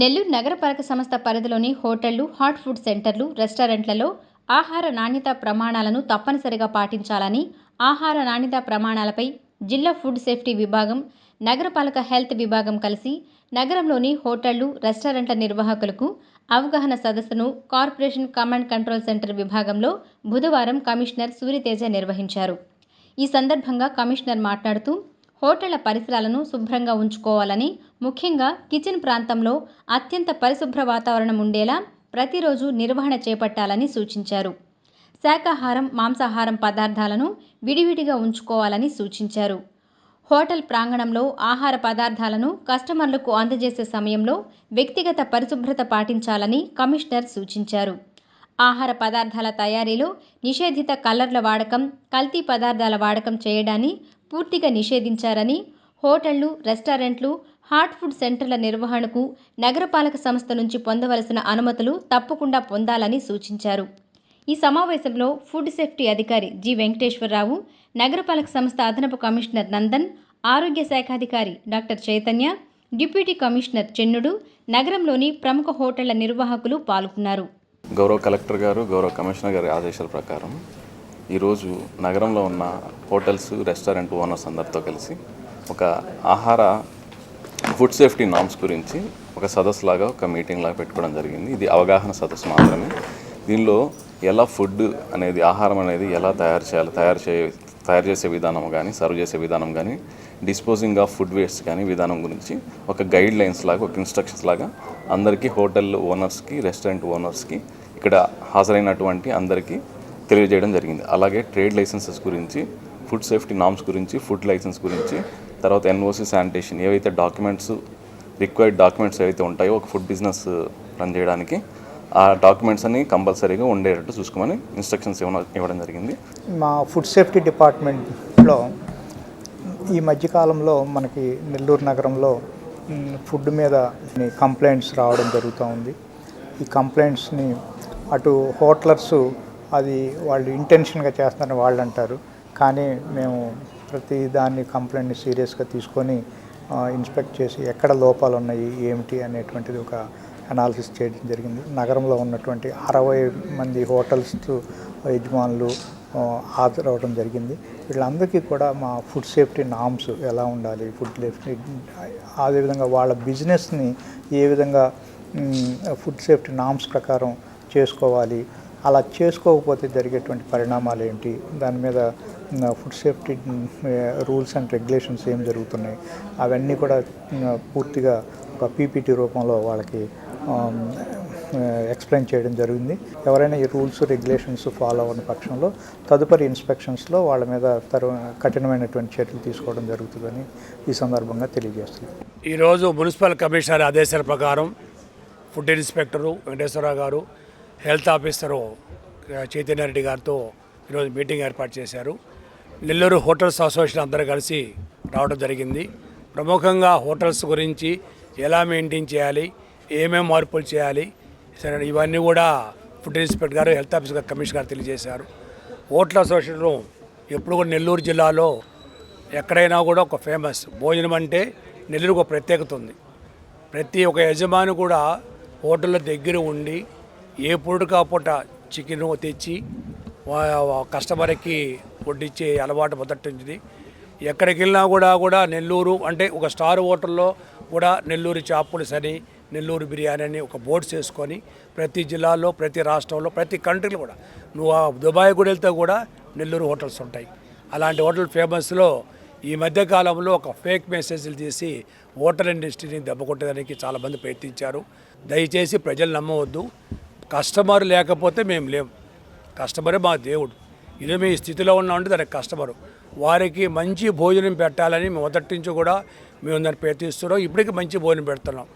నెల్లూరు నగరపాలక సంస్థ పరిధిలోని హోటళ్లు, హాట్ ఫుడ్ సెంటర్లు, రెస్టారెంట్లలో ఆహార నాణ్యతా ప్రమాణాలను తప్పనిసరిగా పాటించాలని, ఆహార నాణ్యతా ప్రమాణాలపై జిల్లా ఫుడ్ సేఫ్టీ విభాగం, నగరపాలక హెల్త్ విభాగం కలిసి నగరంలోని హోటళ్లు, రెస్టారెంట్ల నిర్వాహకులకు అవగాహన సదస్సును కార్పొరేషన్ కమాండ్ కంట్రోల్ సెంటర్ విభాగంలో బుధవారం కమిషనర్ సూరితేజ నిర్వహించారు. ఈ సందర్భంగా కమిషనర్ మాట్లాడుతూ హోటళ్ల పరిసరాలను శుభ్రంగా ఉంచుకోవాలని, ముఖ్యంగా కిచెన్ ప్రాంతంలో అత్యంత పరిశుభ్ర వాతావరణం ఉండేలా ప్రతిరోజు నిర్వహణ చేపట్టాలని సూచించారు. శాకాహారం, మాంసాహారం పదార్థాలను విడివిడిగా ఉంచుకోవాలని సూచించారు. హోటల్ ప్రాంగణంలో ఆహార పదార్థాలను కస్టమర్లకు అందజేసే సమయంలో వ్యక్తిగత పరిశుభ్రత పాటించాలని కమిషనర్ సూచించారు. ఆహార పదార్థాల తయారీలో నిషేధిత కలర్ల వాడకం, కల్తీ పదార్థాల వాడకం చేయడాన్ని పూర్తిగా నిషేధించారని, హోటళ్లు, రెస్టారెంట్లు, హాట్ ఫుడ్ సెంటర్ల నిర్వహణకు నగరపాలక సంస్థ నుంచి పొందవలసిన అనుమతులు తప్పకుండా పొందాలని సూచించారు. ఈ సమావేశంలో ఫుడ్ సేఫ్టీ అధికారి జి. వెంకటేశ్వరరావు, నగరపాలక సంస్థ అదనపు కమిషనర్ నందన్, ఆరోగ్య శాఖాధికారి డాక్టర్ చైతన్య, డిప్యూటీ కమిషనర్ చెన్నుడు, నగరంలోని ప్రముఖ హోటళ్ల నిర్వాహకులు పాల్గొన్నారు. గౌరవ కలెక్టర్ గారు, గౌరవ కమిషనర్ గారి ఆదేశాల ప్రకారం ఈరోజు నగరంలో ఉన్న హోటల్స్, రెస్టారెంట్ ఓనర్స్ అందరితో కలిసి ఒక ఆహార ఫుడ్ సేఫ్టీ నామ్స్ గురించి ఒక సదస్సు లాగా, ఒక మీటింగ్ లాగా పెట్టుకోవడం జరిగింది. ఇది అవగాహన సదస్సు మాత్రమే. దీనిలో ఎలా ఫుడ్ అనేది, ఆహారం అనేది ఎలా తయారు చేయాలి, తయారు చేసే విధానం కానీ, సర్వ్ చేసే విధానం కానీ, డిస్పోజింగ్ ఆఫ్ ఫుడ్ వేస్ట్ కానీ విధానం గురించి ఒక గైడ్ లైన్స్ లాగా, ఒక ఇన్స్ట్రక్షన్స్ లాగా అందరికీ, హోటల్ ఓనర్స్కి, రెస్టారెంట్ ఓనర్స్కి, ఇక్కడ హాజరైనటువంటి అందరికీ తెలియజేయడం జరిగింది. అలాగే ట్రేడ్ లైసెన్సెస్ గురించి, ఫుడ్ సేఫ్టీ నామ్స్ గురించి, ఫుడ్ లైసెన్స్ గురించి, తర్వాత ఎన్ఓసి, శానిటేషన్, ఏవైతే డాక్యుమెంట్స్, రిక్వైర్డ్ డాక్యుమెంట్స్ ఏవైతే ఉంటాయో ఒక ఫుడ్ బిజినెస్ రన్ చేయడానికి, ఆ డాక్యుమెంట్స్ అన్ని కంపల్సరీగా ఉండేటట్టు చూసుకోమని ఇన్స్ట్రక్షన్స్ ఇవ్వడం జరిగింది. మా ఫుడ్ సేఫ్టీ డిపార్ట్మెంట్లో ఈ మధ్యకాలంలో మనకి నెల్లూరు నగరంలో ఫుడ్ మీద కంప్లైంట్స్ రావడం జరుగుతూ ఉంది. ఈ కంప్లైంట్స్ని అటు హోటలర్స్ అది వాళ్ళు ఇంటెన్షన్గా చేస్తారని వాళ్ళు అంటారు, కానీ మేము ప్రతి దాన్ని కంప్లైంట్ని సీరియస్గా తీసుకొని ఇన్స్పెక్ట్ చేసి ఎక్కడ లోపాలు ఉన్నాయి, ఏమిటి అనేటువంటిది ఒక అనాలిసిస్ చేయడం జరిగింది. నగరంలో ఉన్నటువంటి 60 మంది హోటల్స్ యజమానులు హాజరవడం జరిగింది. వీళ్ళందరికీ కూడా మా ఫుడ్ సేఫ్టీ నామ్స్ ఎలా ఉండాలి, ఫుడ్ సేఫ్టీ, అదేవిధంగా వాళ్ళ బిజినెస్ని ఏ విధంగా ఫుడ్ సేఫ్టీ నామ్స్ ప్రకారం చేసుకోవాలి, అలా చేసుకోకపోతే జరిగేటువంటి పరిణామాలు ఏంటి, దాని మీద food safety rules and regulations ఏం జరుగుతున్నాయి, అవన్నీ కూడా పూర్తిగా ఒక పీపీటీ రూపంలో వాళ్ళకి ఎక్స్ప్లెయిన్ చేయడం జరిగింది. ఎవరైనా ఈ రూల్స్, రెగ్యులేషన్స్ ఫాలో అవ్వని పక్షంలో తదుపరి ఇన్స్పెక్షన్స్లో వాళ్ళ మీద కఠినమైనటువంటి చర్యలు తీసుకోవడం జరుగుతుందని ఈ సందర్భంగా తెలియజేస్తుంది. ఈరోజు మున్సిపల్ కమిషనర్ ఆదేశాల ప్రకారం ఫుడ్ ఇన్స్పెక్టరు వెంకటేశ్వరరావు గారు, హెల్త్ ఆఫీసరు చైతన్య రెడ్డి గారితో ఈరోజు మీటింగ్ ఏర్పాటు చేశారు. నెల్లూరు హోటల్స్ అసోసియేషన్ అందరూ కలిసి రావడం జరిగింది. ప్రముఖంగా హోటల్స్ గురించి ఎలా మెయింటైన్ చేయాలి, ఏమేమి మార్పులు చేయాలి, సరే ఇవన్నీ కూడా ఫుడ్ ఇన్స్పెక్టర్ గారు, హెల్త్ ఆఫీసర్ గారు, కమిషనర్ గారు తెలియజేశారు. హోటల్ అసోసియేషన్ ఎప్పుడు కూడా నెల్లూరు జిల్లాలో ఎక్కడైనా కూడా ఒక ఫేమస్ భోజనం అంటే నెల్లూరుకు ఒక ప్రత్యేకత ఉంది. ప్రతి ఒక్క యజమాని కూడా హోటళ్ళ దగ్గర ఉండి ఏ పూట కాపూట చికెన్ తెచ్చి కస్టమర్కి వడ్డించే అలవాటు మొదటించింది. ఎక్కడికి వెళ్ళినా కూడా నెల్లూరు అంటే ఒక స్టార్ హోటల్లో కూడా నెల్లూరు చాపుల్స్ అని, నెల్లూరు బిర్యానీ అని ఒక బోర్డ్స్ వేసుకొని ప్రతి జిల్లాలో, ప్రతి రాష్ట్రంలో, ప్రతి కంట్రీలో కూడా, నువ్వు దుబాయ్ కూడా వెళ్తే కూడా నెల్లూరు హోటల్స్ ఉంటాయి. అలాంటి హోటల్ ఫేమస్లో ఈ మధ్యకాలంలో ఒక ఫేక్ మెసేజ్లు తీసి హోటల్ ఇండస్ట్రీని దెబ్బకొట్టడానికి చాలామంది ప్రయత్నించారు. దయచేసి ప్రజలు నమ్మవద్దు. కస్టమర్ లేకపోతే మేము లేము. కస్టమరే మా దేవుడు. ఇది మీ స్థితిలో ఉన్నామంటే దానికి కస్టమరు. వారికి మంచి భోజనం పెట్టాలని మొదటి నుంచి కూడా మేము దాన్ని ప్రయత్నిస్తున్నాం. ఇప్పటికీ మంచి భోజనం పెడుతున్నాం.